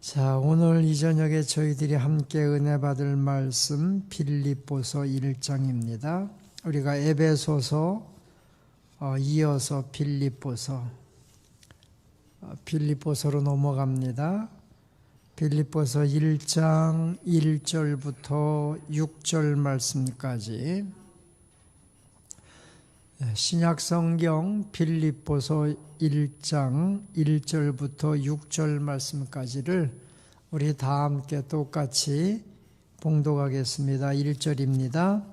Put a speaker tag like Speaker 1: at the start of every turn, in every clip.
Speaker 1: 자, 오늘 이 저녁에 저희들이 함께 은혜 받을 말씀 빌립보서 1장입니다. 우리가 에베소서 이어서 빌립보서로 넘어갑니다. 빌립보서 1장 1절부터 6절 말씀까지 신약성경 빌립보서 1장 1절부터 6절 말씀까지를 우리 다 함께 똑같이 봉독하겠습니다. 1절입니다.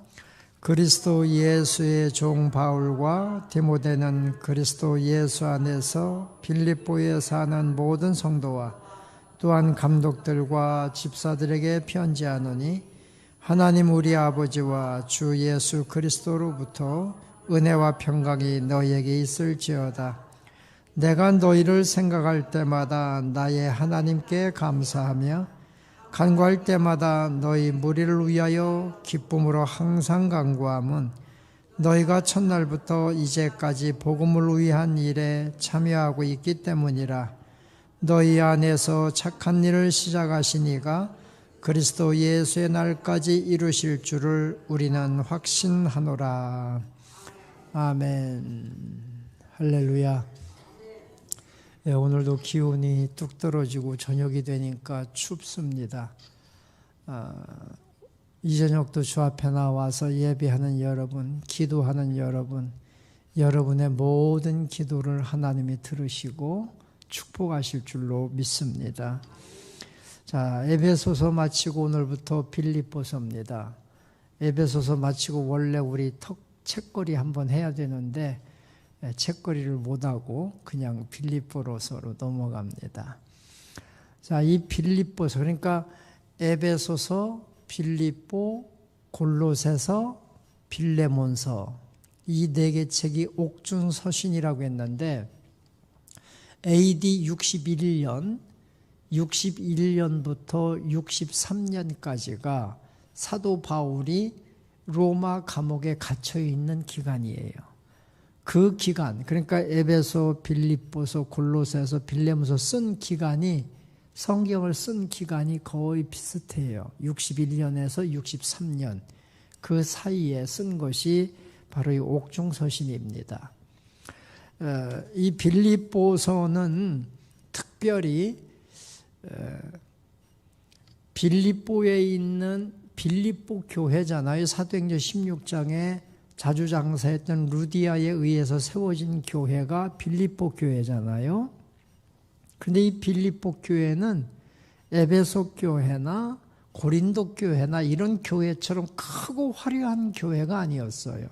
Speaker 1: 그리스도 예수의 종 바울과 디모데는 그리스도 예수 안에서 빌립보에 사는 모든 성도와 또한 감독들과 집사들에게 편지하노니 하나님 우리 아버지와 주 예수 그리스도로부터 은혜와 평강이 너희에게 있을지어다. 내가 너희를 생각할 때마다 나의 하나님께 감사하며 간구할 때마다 너희 무리를 위하여 기쁨으로 항상 간구함은 너희가 첫날부터 이제까지 복음을 위한 일에 참여하고 있기 때문이라. 너희 안에서 착한 일을 시작하시니가 그리스도 예수의 날까지 이루실 줄을 우리는 확신하노라. 아멘. 할렐루야. 네, 오늘도 기온이 뚝 떨어지고 저녁이 되니까 춥습니다. 이 저녁도 주 앞에 나와서 예배하는 여러분, 기도하는 여러분, 여러분의 모든 기도를 하나님이 들으시고 축복하실 줄로 믿습니다. 자, 에베소서 마치고 오늘부터 빌립보서입니다. 에베소서 마치고 원래 우리 책거리 한번 해야 되는데 책거리를 못하고 그냥 빌립보서로 넘어갑니다. 자, 이 빌립보서, 그러니까 에베소서, 빌립보, 골로새서, 빌레몬서 이 네 개 책이 옥중서신이라고 했는데 AD 61년부터 63년까지가 사도 바울이 로마 감옥에 갇혀 있는 기간이에요. 그 기간, 그러니까 에베소, 빌립보서, 골로새서, 빌레몬서 쓴 기간이, 성경을 쓴 기간이 거의 비슷해요. 61년에서 63년 그 사이에 쓴 것이 바로 이 옥중서신입니다. 이 빌립보서는 특별히 빌립보에 있는 빌립보 교회잖아요. 사도행전 16장에 자주장사했던 루디아에 의해서 세워진 교회가 빌립보 교회잖아요. 그런데 이 빌립보 교회는 에베소 교회나 고린도 교회나 이런 교회처럼 크고 화려한 교회가 아니었어요.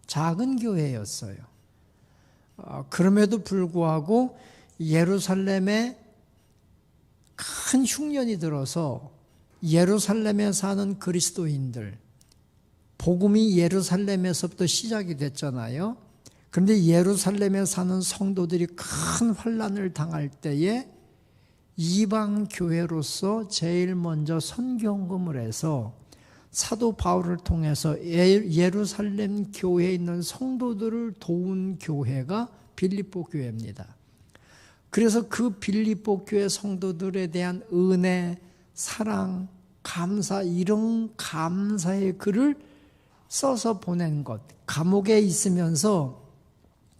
Speaker 1: 작은 교회였어요. 그럼에도 불구하고 예루살렘에 큰 흉년이 들어서 예루살렘에 사는 그리스도인들, 복음이 예루살렘에서부터 시작이 됐잖아요. 그런데 예루살렘에 사는 성도들이 큰 환난을 당할 때에 이방 교회로서 제일 먼저 선경금을 해서 사도 바울을 통해서 예루살렘 교회에 있는 성도들을 도운 교회가 빌립보 교회입니다. 그래서 그 빌립보 교회 성도들에 대한 은혜, 사랑, 감사, 이런 감사의 글을 써서 보낸 것. 감옥에 있으면서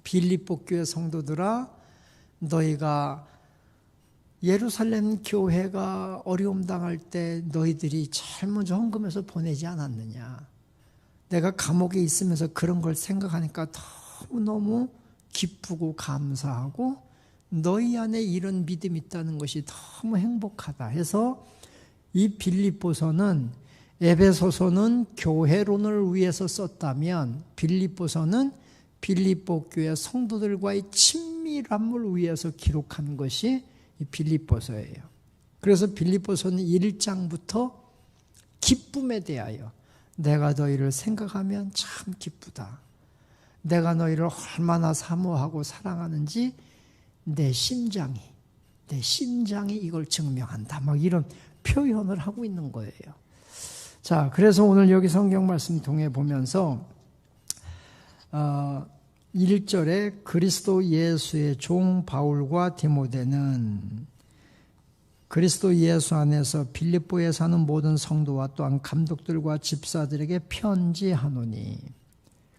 Speaker 1: 빌립보 교회 성도들아, 너희가 예루살렘 교회가 어려움 당할 때 너희들이 제일 먼저 헌금해서 보내지 않았느냐. 내가 감옥에 있으면서 그런 걸 생각하니까 너무너무 기쁘고 감사하고 너희 안에 이런 믿음이 있다는 것이 너무 행복하다 해서 이 빌립보서는, 에베소서는 교회론을 위해서 썼다면 빌립보서는 빌립보 교회 성도들과의 친밀함을 위해서 기록한 것이 이 빌립보서예요. 그래서 빌립보서는 1장부터 기쁨에 대하여, 내가 너희를 생각하면 참 기쁘다. 내가 너희를 얼마나 사모하고 사랑하는지 내 심장이 이걸 증명한다. 막 이런 표현을 하고 있는 거예요. 자, 그래서 오늘 여기 성경 말씀 통해 보면서 1절에 그리스도 예수의 종 바울과 디모데는 그리스도 예수 안에서 빌립보에 사는 모든 성도와 또한 감독들과 집사들에게 편지하노니.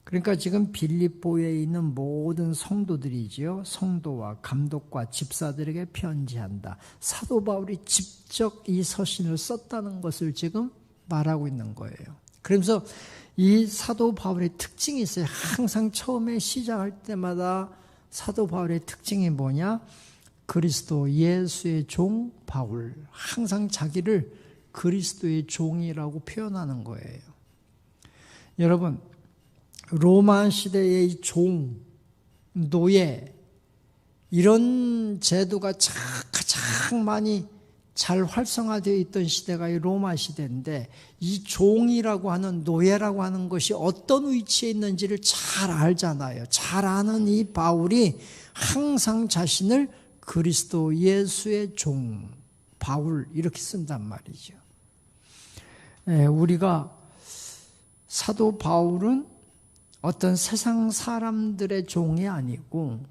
Speaker 1: 그러니까 지금 빌립보에 있는 모든 성도들이지요. 성도와 감독과 집사들에게 편지한다. 사도 바울이 직접 이 서신을 썼다는 것을 지금 말하고 있는 거예요. 그러면서 이 사도 바울의 특징이 있어요. 항상 처음에 시작할 때마다 사도 바울의 특징이 뭐냐? 그리스도 예수의 종 바울. 항상 자기를 그리스도의 종이라고 표현하는 거예요. 여러분, 로마 시대의 종, 노예, 이런 제도가 가장 많이 잘 활성화되어 있던 시대가 이 로마 시대인데, 이 종이라고 하는, 노예라고 하는 것이 어떤 위치에 있는지를 잘 알잖아요. 잘 아는 이 바울이 항상 자신을 그리스도 예수의 종, 바울 이렇게 쓴단 말이죠. 우리가 사도 바울은 어떤 세상 사람들의 종이 아니고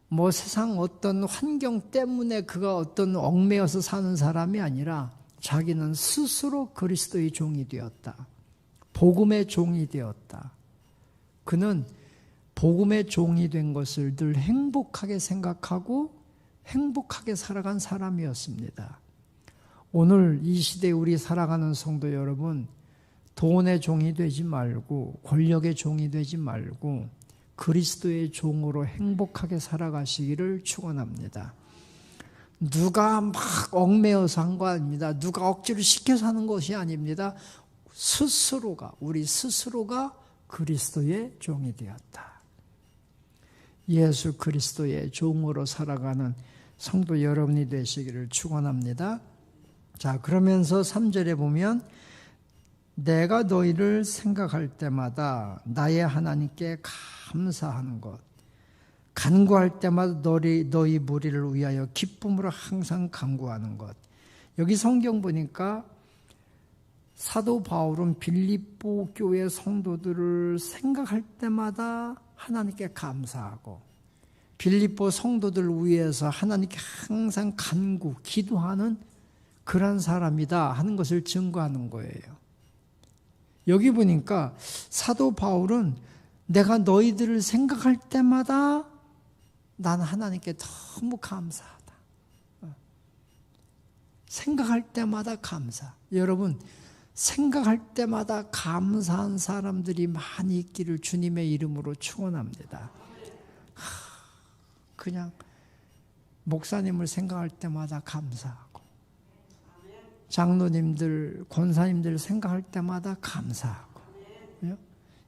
Speaker 1: 뭐 세상 어떤 환경 때문에 그가 어떤 얽매여서 사는 사람이 아니라 자기는 스스로 그리스도의 종이 되었다. 복음의 종이 되었다. 그는 복음의 종이 된 것을 늘 행복하게 생각하고 행복하게 살아간 사람이었습니다. 오늘 이 시대에 우리 살아가는 성도 여러분, 돈의 종이 되지 말고 권력의 종이 되지 말고 그리스도의 종으로 행복하게 살아가시기를 축원합니다. 누가 막 얽매여서 한 거 아닙니다. 누가 억지로 시켜서 하는 것이 아닙니다. 우리 스스로가 그리스도의 종이 되었다. 예수 그리스도의 종으로 살아가는 성도 여러분이 되시기를 축원합니다. 자, 그러면서 3절에 보면 내가 너희를 생각할 때마다 나의 하나님께 감사하는 것, 간구할 때마다 너희 무리를 위하여 기쁨으로 항상 간구하는 것. 여기 성경 보니까 사도 바울은 빌립보 교회 성도들을 생각할 때마다 하나님께 감사하고 빌립보 성도들을 위해서 하나님께 항상 간구, 기도하는 그런 사람이다 하는 것을 증거하는 거예요. 여기 보니까 사도 바울은 내가 너희들을 생각할 때마다 나는 하나님께 너무 감사하다. 생각할 때마다 감사. 여러분, 생각할 때마다 감사한 사람들이 많이 있기를 주님의 이름으로 축원합니다. 그냥 목사님을 생각할 때마다 감사하고 장로님들, 권사님들 생각할 때마다 감사하고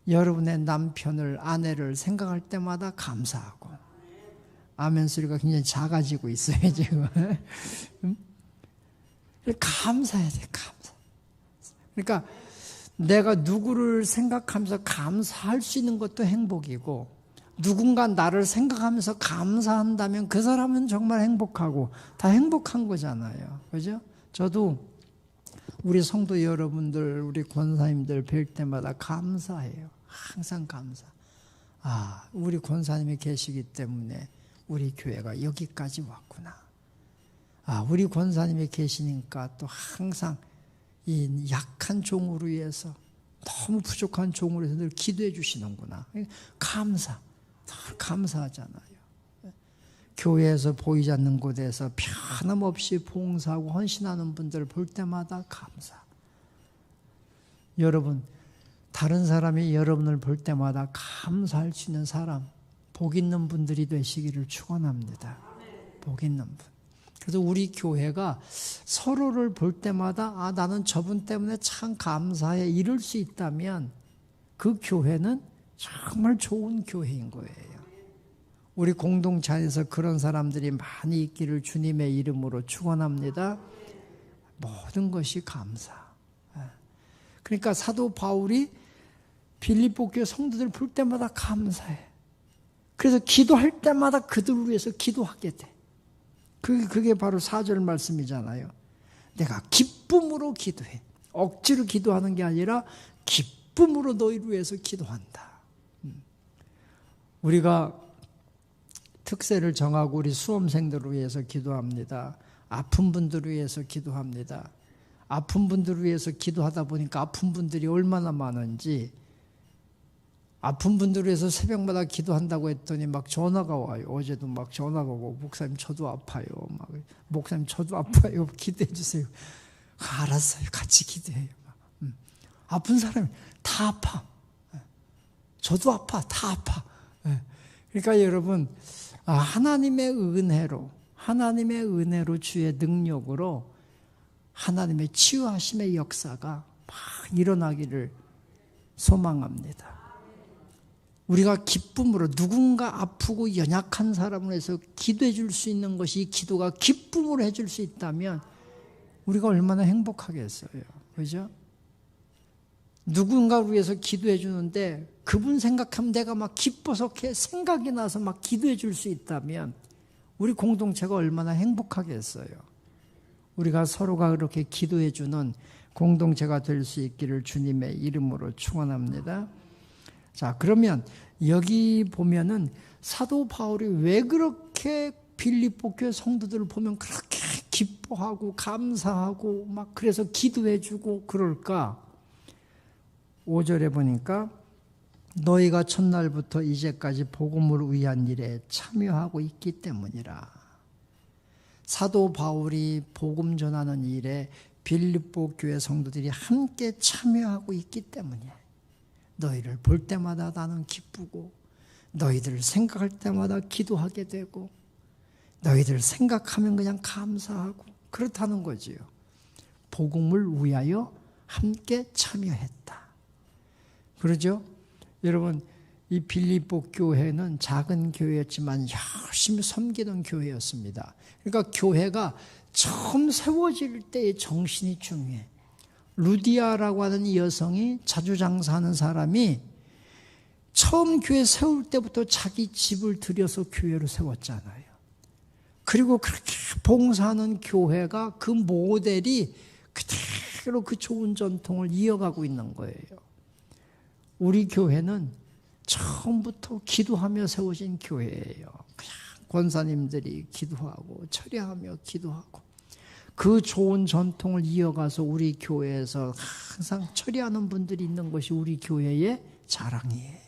Speaker 1: 여러분의 남편을, 아내를 생각할 때마다 감사하고 아멘 소리가 굉장히 작아지고 있어요 지금. 감사해야 돼. 감사. 그러니까 내가 누구를 생각하면서 감사할 수 있는 것도 행복이고 누군가 나를 생각하면서 감사한다면 그 사람은 정말 행복하고 다 행복한 거잖아요. 그죠? 저도 우리 성도 여러분들, 우리 권사님들 뵐 때마다 감사해요. 항상 감사. 우리 권사님이 계시기 때문에 우리 교회가 여기까지 왔구나. 우리 권사님이 계시니까 또 항상 이 약한 종으로 위해서, 너무 부족한 종으로 위해서 늘 기도해 주시는구나. 감사. 늘 감사하잖아요. 교회에서 보이지 않는 곳에서 변함없이 봉사하고 헌신하는 분들을 볼 때마다 감사. 여러분, 다른 사람이 여러분을 볼 때마다 감사할 수 있는 사람, 복 있는 분들이 되시기를 축원합니다. 복 있는 분. 그래서 우리 교회가 서로를 볼 때마다 나는 저분 때문에 참 감사해 이럴 수 있다면 그 교회는 정말 좋은 교회인 거예요. 우리 공동체 안에서 그런 사람들이 많이 있기를 주님의 이름으로 축원합니다. 모든 것이 감사. 그러니까 사도 바울이 빌립보 교회 성도들 볼 때마다 감사해. 그래서 기도할 때마다 그들을 위해서 기도하게 돼. 그게 바로 4절 말씀이잖아요. 내가 기쁨으로 기도해. 억지로 기도하는 게 아니라 기쁨으로 너희를 위해서 기도한다. 우리가 특세를 정하고 우리 수험생들을 위해서 기도합니다. 아픈 분들을 위해서 기도합니다. 아픈 분들을 위해서 기도하다 보니까 아픈 분들이 얼마나 많은지, 아픈 분들을 위해서 새벽마다 기도한다고 했더니 막 전화가 와요. 어제도 막 전화가 오고, 목사님 저도 아파요. 막, 목사님 저도 아파요. 기도해 주세요. 알았어요. 같이 기도해요. 아픈 사람이 다 아파. 저도 아파. 다 아파. 그러니까 여러분, 하나님의 은혜로 주의 능력으로 하나님의 치유하심의 역사가 막 일어나기를 소망합니다. 우리가 기쁨으로 누군가 아프고 연약한 사람을 해서 기도해 줄 수 있는 것이, 이 기도가 기쁨으로 해줄 수 있다면 우리가 얼마나 행복하겠어요. 그죠? 누군가를 위해서 기도해 주는데 그분 생각하면 내가 막 기뻐서 생각이 나서 막 기도해 줄 수 있다면 우리 공동체가 얼마나 행복하겠어요. 우리가 서로가 그렇게 기도해 주는 공동체가 될 수 있기를 주님의 이름으로 축원합니다. 자, 그러면 여기 보면은 사도 바울이 왜 그렇게 빌립보 교회 성도들을 보면 그렇게 기뻐하고 감사하고 막 그래서 기도해 주고 그럴까? 5절에 보니까 너희가 첫날부터 이제까지 복음을 위한 일에 참여하고 있기 때문이라. 사도 바울이 복음 전하는 일에 빌립보 교회 성도들이 함께 참여하고 있기 때문이에요. 너희를 볼 때마다 나는 기쁘고, 너희들을 생각할 때마다 기도하게 되고, 너희들 생각하면 그냥 감사하고 그렇다는 거지요. 복음을 위하여 함께 참여했다. 그러죠? 여러분, 이 빌립보 교회는 작은 교회였지만 열심히 섬기던 교회였습니다. 그러니까 교회가 처음 세워질 때의 정신이 중요해. 루디아라고 하는 이 여성이 자주장사하는 사람이 처음 교회 세울 때부터 자기 집을 들여서 교회를 세웠잖아요. 그리고 그렇게 봉사하는 교회가 그 모델이 그대로 그 좋은 전통을 이어가고 있는 거예요. 우리 교회는 처음부터 기도하며 세워진 교회예요. 그냥 권사님들이 기도하고 처리하며 기도하고 그 좋은 전통을 이어가서 우리 교회에서 항상 처리하는 분들이 있는 것이 우리 교회의 자랑이에요.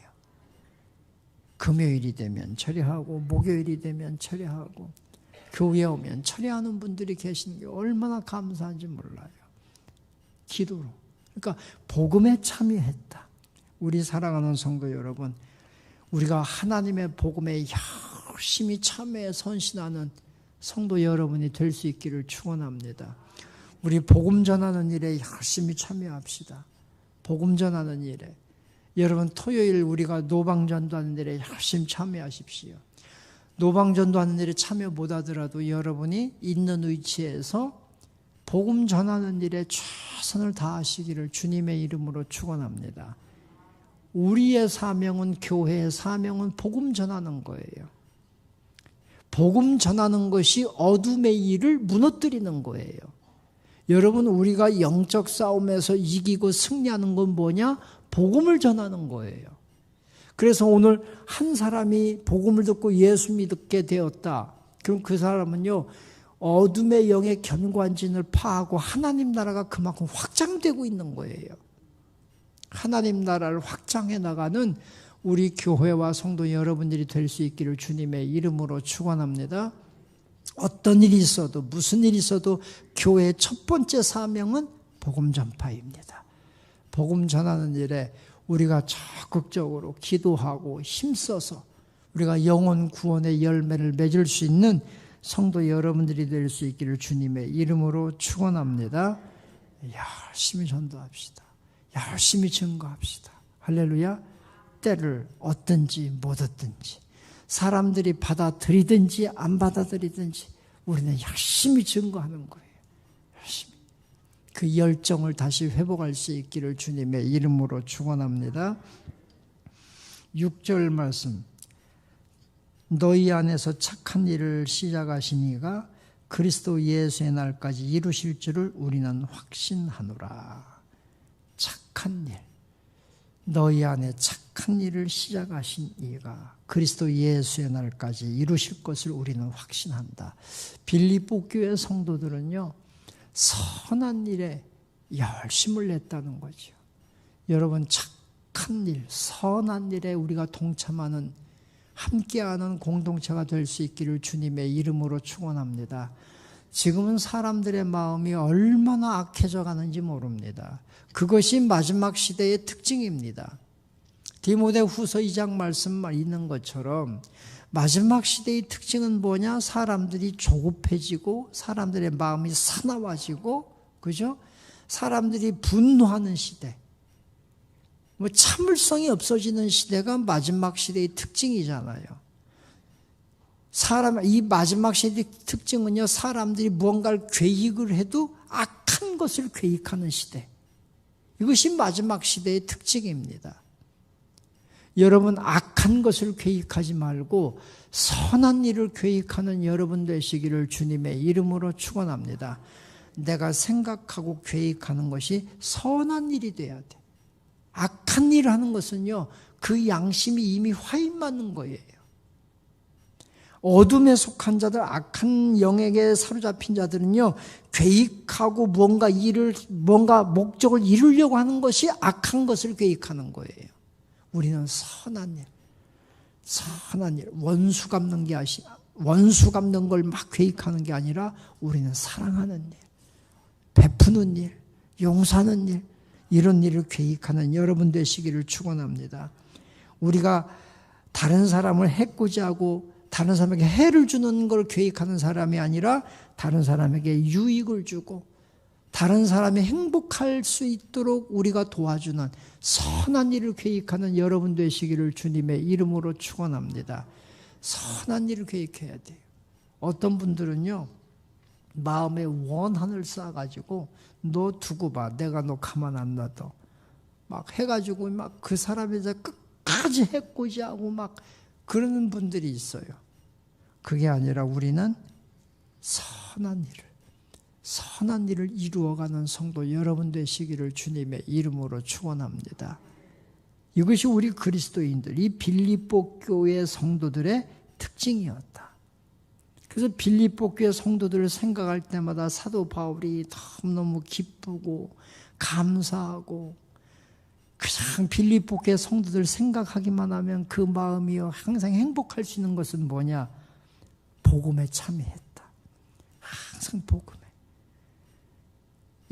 Speaker 1: 금요일이 되면 처리하고 목요일이 되면 처리하고 교회에 오면 처리하는 분들이 계신 게 얼마나 감사한지 몰라요. 기도로. 그러니까 복음에 참여했다. 우리 사랑하는 성도 여러분, 우리가 하나님의 복음에 열심히 참여해 선신하는 성도 여러분이 될 수 있기를 축원합니다. 우리 복음 전하는 일에 열심히 참여합시다. 복음 전하는 일에. 여러분, 토요일 우리가 노방전도하는 일에 열심히 참여하십시오. 노방전도하는 일에 참여 못하더라도 여러분이 있는 위치에서 복음 전하는 일에 최선을 다하시기를 주님의 이름으로 축원합니다. 우리의 사명은, 교회의 사명은 복음 전하는 거예요. 복음 전하는 것이 어둠의 일을 무너뜨리는 거예요. 여러분, 우리가 영적 싸움에서 이기고 승리하는 건 뭐냐? 복음을 전하는 거예요. 그래서 오늘 한 사람이 복음을 듣고 예수 믿게 되었다. 그럼 그 사람은요, 어둠의 영의 견관진을 파하고 하나님 나라가 그만큼 확장되고 있는 거예요. 하나님 나라를 확장해 나가는 우리 교회와 성도 여러분들이 될 수 있기를 주님의 이름으로 축원합니다. 어떤 일이 있어도 무슨 일이 있어도 교회의 첫 번째 사명은 복음 전파입니다. 복음 전하는 일에 우리가 적극적으로 기도하고 힘써서 우리가 영혼 구원의 열매를 맺을 수 있는 성도 여러분들이 될 수 있기를 주님의 이름으로 축원합니다. 열심히 전도합시다. 열심히 증거합시다. 할렐루야. 때를 얻든지 못 얻든지, 사람들이 받아들이든지 안 받아들이든지 우리는 열심히 증거하는 거예요. 열심히. 그 열정을 다시 회복할 수 있기를 주님의 이름으로 축원합니다. 6절 말씀. 너희 안에서 착한 일을 시작하신 이가 그리스도 예수의 날까지 이루실 줄을 우리는 확신하노라. 착한 일. 너희 안에 착한 일을 시작하신 이가 그리스도 예수의 날까지 이루실 것을 우리는 확신한다. 빌립보 교회 성도들은요, 선한 일에 열심을 냈다는 거죠. 여러분, 착한 일, 선한 일에 우리가 동참하는, 함께하는 공동체가 될 수 있기를 주님의 이름으로 축원합니다. 지금은 사람들의 마음이 얼마나 악해져 가는지 모릅니다. 그것이 마지막 시대의 특징입니다. 디모데후서 2장 말씀 있는 것처럼 마지막 시대의 특징은 뭐냐? 사람들이 조급해지고 사람들의 마음이 사나워지고, 그죠? 사람들이 분노하는 시대, 참을성이 없어지는 시대가 마지막 시대의 특징이잖아요. 이 마지막 시대의 특징은요, 사람들이 무언가를 계획을 해도 악한 것을 계획하는 시대. 이것이 마지막 시대의 특징입니다. 여러분, 악한 것을 계획하지 말고 선한 일을 계획하는 여러분 되시기를 주님의 이름으로 축원합니다. 내가 생각하고 계획하는 것이 선한 일이 돼야 돼. 악한 일을 하는 것은요, 그 양심이 이미 화인맞는 거예요. 어둠에 속한 자들, 악한 영에게 사로잡힌 자들은요, 계획하고 뭔가 목적을 이루려고 하는 것이 악한 것을 계획하는 거예요. 우리는 선한 일, 원수 갚는 걸 막 계획하는 게 아니라 우리는 사랑하는 일, 베푸는 일, 용서하는 일, 이런 일을 계획하는 여러분 되시기를 축원합니다. 우리가 다른 사람을 해코지하고 다른 사람에게 해를 주는 걸 계획하는 사람이 아니라 다른 사람에게 유익을 주고 다른 사람이 행복할 수 있도록 우리가 도와주는 선한 일을 계획하는 여러분 되시기를 주님의 이름으로 축원합니다. 선한 일을 계획해야 돼요. 어떤 분들은요, 마음에 원한을 쌓아가지고 너 두고 봐, 내가 너 가만 안 놔둬 막 해가지고 막 그 사람에 대해서 끝까지 해코지하고 막 그러는 분들이 있어요. 그게 아니라 우리는 선한 일을 이루어가는 성도 여러분 되시기를 주님의 이름으로 축원합니다. 이것이 우리 그리스도인들, 이 빌립보 교회 성도들의 특징이었다. 그래서 빌립보 교회 성도들을 생각할 때마다 사도 바울이 너무너무 기쁘고 감사하고, 그냥 빌립보 교회 성도들 생각하기만 하면 그 마음이 항상 행복할 수 있는 것은 뭐냐? 복음에 참여했다. 항상 복음에.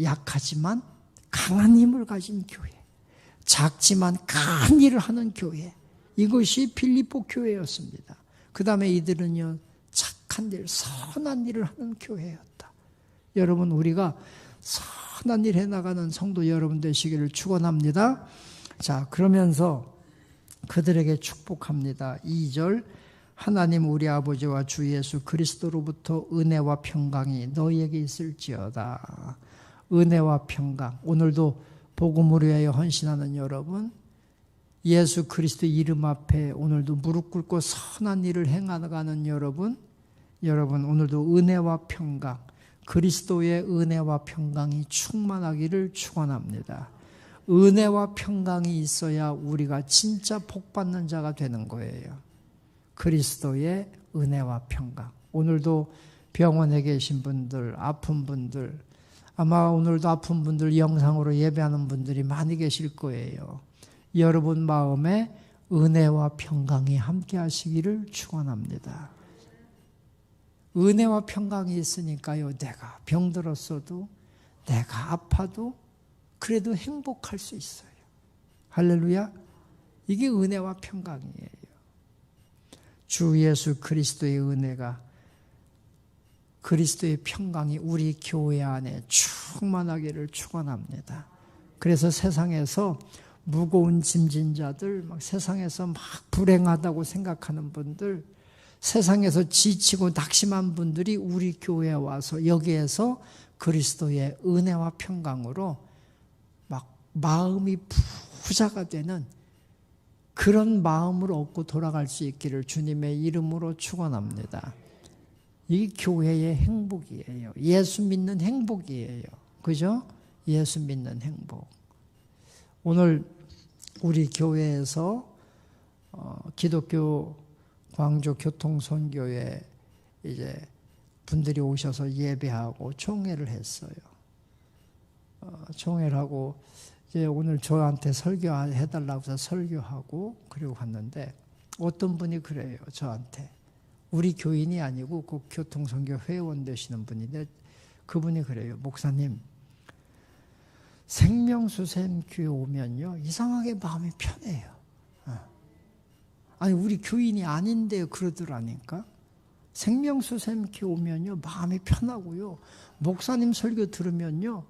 Speaker 1: 약하지만 강한 힘을 가진 교회, 작지만 강한 일을 하는 교회, 이것이 빌립보 교회였습니다. 그 다음에 이들은요, 착한 일, 선한 일을 하는 교회였다. 여러분, 우리가 선한 일 해나가는 성도 여러분 되시기를 축원합니다. 자, 그러면서 그들에게 축복합니다. 2절, 하나님 우리 아버지와 주 예수 그리스도로부터 은혜와 평강이 너희에게 있을지어다. 은혜와 평강. 오늘도 복음을 위하여 헌신하는 여러분, 예수 그리스도 이름 앞에 오늘도 무릎 꿇고 선한 일을 행하는 여러분 오늘도 은혜와 평강, 그리스도의 은혜와 평강이 충만하기를 축원합니다. 은혜와 평강이 있어야 우리가 진짜 복받는 자가 되는 거예요. 그리스도의 은혜와 평강. 오늘도 병원에 계신 분들, 아픈 분들, 아마 오늘도 아픈 분들 영상으로 예배하는 분들이 많이 계실 거예요. 여러분 마음에 은혜와 평강이 함께 하시기를 축원합니다. 은혜와 평강이 있으니까요, 내가 병들었어도, 내가 아파도 그래도 행복할 수 있어요. 할렐루야. 이게 은혜와 평강이에요. 주 예수 그리스도의 은혜가, 그리스도의 평강이 우리 교회 안에 충만하기를 축원합니다. 그래서 세상에서 무거운 짐진 자들, 막 세상에서 막 불행하다고 생각하는 분들, 세상에서 지치고 낙심한 분들이 우리 교회에 와서 여기에서 그리스도의 은혜와 평강으로 막 마음이 부자가 되는 그런 마음을 얻고 돌아갈 수 있기를 주님의 이름으로 축원합니다. 이 교회의 행복이에요. 예수 믿는 행복이에요. 그죠? 예수 믿는 행복. 오늘 우리 교회에서 기독교 광주 교통선교회 이제 분들이 오셔서 예배하고 총회를 했어요. 총회를 하고 이제 오늘 저한테 설교해달라고 해서 설교하고 그리고 갔는데 어떤 분이 그래요. 저한테. 우리 교인이 아니고 그 교통선교 회원 되시는 분인데 그분이 그래요. 목사님, 생명수샘 교회 오면요 이상하게 마음이 편해요. 아니 우리 교인이 아닌데 그러더라니까. 생명수샘 교회 오면요 마음이 편하고요. 목사님 설교 들으면요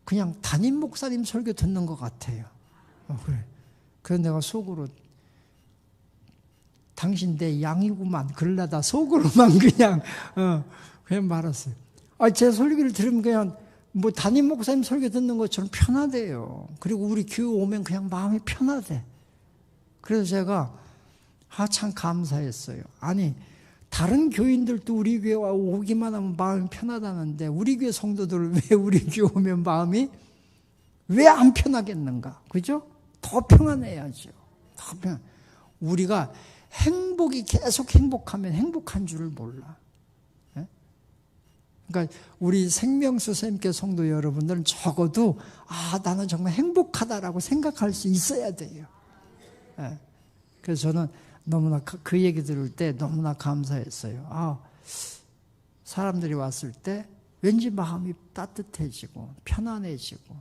Speaker 1: 그냥 담임 목사님 설교 듣는 것 같아요. 그래. 그래서 내가 속으로 당신 내 양이구만 그러려다 속으로만 그냥 말았어요. 제 설교를 들으면 그냥 뭐 담임 목사님 설교 듣는 것처럼 편하대요. 그리고 우리 교회 오면 그냥 마음이 편하대. 그래서 제가 참 감사했어요. 아니 다른 교인들도 우리 교회 오기만 하면 마음이 편하다는데 우리 교회 성도들 왜 우리 교회 오면 마음이 왜 안 편하겠는가? 그죠? 더 평안해야죠. 더 평안. 우리가 행복이 계속 행복하면 행복한 줄을 몰라. 그러니까 우리 생명수샘교 성도 여러분들은 적어도 나는 정말 행복하다라고 생각할 수 있어야 돼요. 그래서 저는 너무나 그 얘기 들을 때 너무나 감사했어요. 사람들이 왔을 때 왠지 마음이 따뜻해지고 편안해지고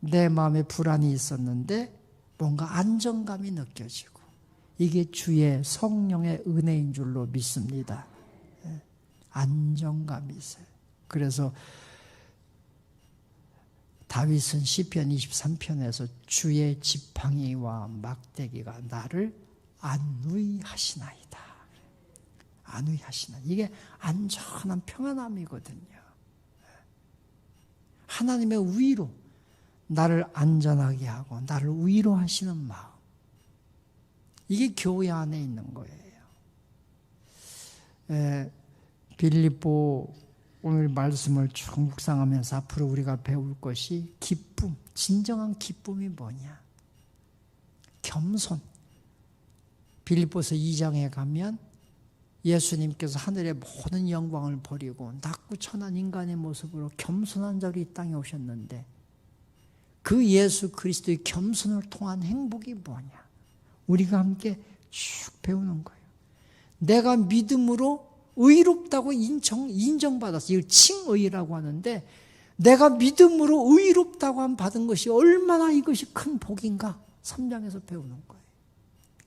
Speaker 1: 내 마음에 불안이 있었는데 뭔가 안정감이 느껴지고 이게 주의 성령의 은혜인 줄로 믿습니다. 안정감이 있어요. 그래서 다윗은 시편 23편에서 주의 지팡이와 막대기가 나를 안위하시나이다. 안위하시나. 이게 안전한 평안함이거든요. 하나님의 위로 나를 안전하게 하고 나를 위로하시는 마음. 이게 교회 안에 있는 거예요. 빌립보 오늘 말씀을 쭉 묵상하면서 앞으로 우리가 배울 것이 기쁨, 진정한 기쁨이 뭐냐? 겸손. 빌립보서 2장에 가면 예수님께서 하늘의 모든 영광을 버리고 낮고 천한 인간의 모습으로 겸손한 자로 이 땅에 오셨는데 그 예수 그리스도의 겸손을 통한 행복이 뭐냐? 우리가 함께 쭉 배우는 거예요. 내가 믿음으로 의롭다고 인정받았어. 이걸 칭의라고 하는데 내가 믿음으로 의롭다고 받은 것이 얼마나 이것이 큰 복인가 3장에서 배우는 거예요.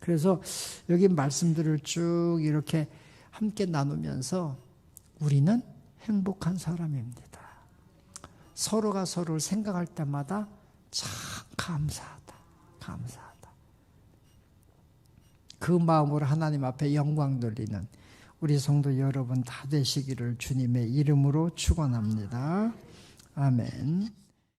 Speaker 1: 그래서 여기 말씀들을 쭉 이렇게 함께 나누면서 우리는 행복한 사람입니다. 서로가 서로를 생각할 때마다 참 감사하다. 그 마음으로 하나님 앞에 영광 돌리는 우리 성도 여러분 다 되시기를 주님의 이름으로 축원합니다. 아멘.